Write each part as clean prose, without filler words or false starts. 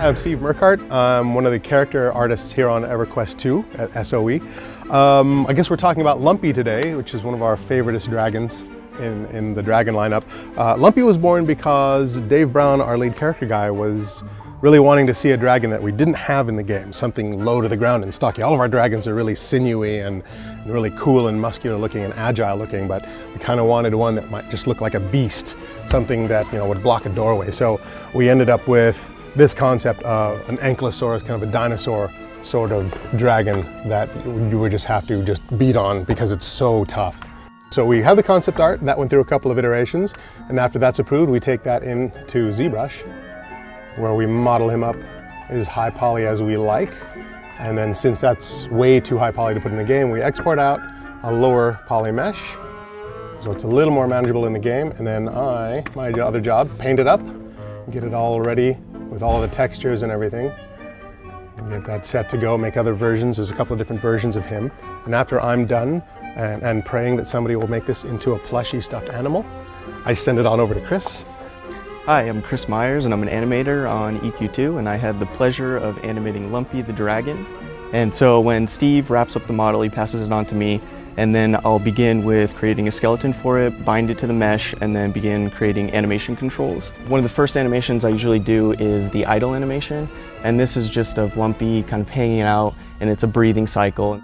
I'm Steve Merkart. I'm one of the character artists here on Everquest 2 at SOE. I guess we're talking about Lumpy today, which is one of our favoriteest dragons in the dragon lineup. Lumpy was born because Dave Brown, our lead character guy, was really wanting to see a dragon that we didn't have in the game, something low to the ground and stocky. All of our dragons are really sinewy and really cool and muscular looking and agile looking, but we kind of wanted one that might just look like a beast, something that would block a doorway. So we ended up with this concept of an ankylosaurus, kind of a dinosaur sort of dragon that you would just have to beat on because it's so tough. So we have the concept art, that went through a couple of iterations, and after that's approved, we take that into ZBrush, where we model him up as high poly as we like. And then since that's way too high poly to put in the game, we export out a lower poly mesh. So it's a little more manageable in the game. And then my other job, paint it up, get it all ready with all the textures and everything. Get that set to go, make other versions. There's a couple of different versions of him. And after I'm done and praying that somebody will make this into a plushy stuffed animal, I send it on over to Chris. Hi, I'm Chris Myers and I'm an animator on EQ2, and I had the pleasure of animating Lumpy the dragon. And so when Steve wraps up the model, he passes it on to me, and then I'll begin with creating a skeleton for it, bind it to the mesh, and then begin creating animation controls. One of the first animations I usually do is the idle animation, and this is just of Lumpy kind of hanging out, and it's a breathing cycle.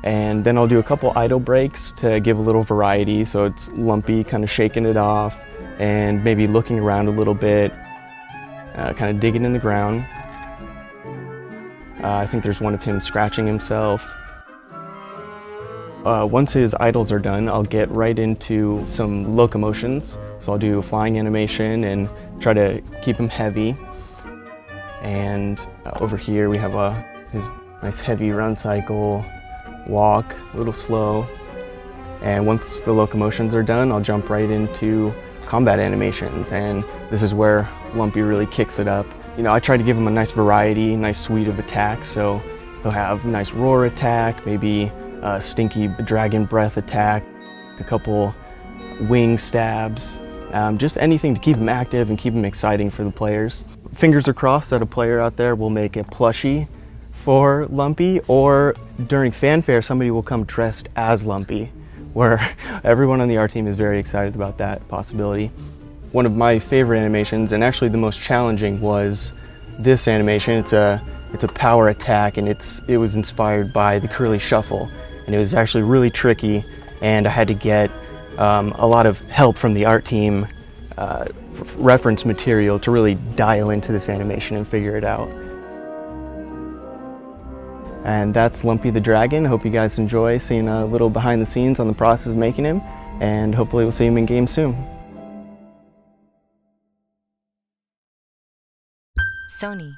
And then I'll do a couple idle breaks to give a little variety, so it's Lumpy kind of shaking it off, and maybe looking around a little bit, kind of digging in the ground. I think there's one of him scratching himself. Once his idles are done, I'll get right into some locomotions. So I'll do a flying animation and try to keep him heavy. And over here we have his nice heavy run cycle, walk, a little slow. And once the locomotions are done, I'll jump right into combat animations, and this is where Lumpy really kicks it up. I try to give him a nice variety, nice suite of attacks, so he'll have a nice roar attack, maybe a stinky dragon breath attack, a couple wing stabs, just anything to keep him active and keep him exciting for the players. Fingers are crossed that a player out there will make a plushie for Lumpy, or during fanfare somebody will come dressed as Lumpy, where everyone on the art team is very excited about that possibility. One of my favorite animations, and actually the most challenging, was this animation. It's a power attack, and it was inspired by the curly shuffle, and it was actually really tricky, and I had to get a lot of help from the art team, reference material, to really dial into this animation and figure it out. And that's Lumpy the dragon. Hope you guys enjoy seeing a little behind the scenes on the process of making him, and hopefully we'll see him in game soon. Sony.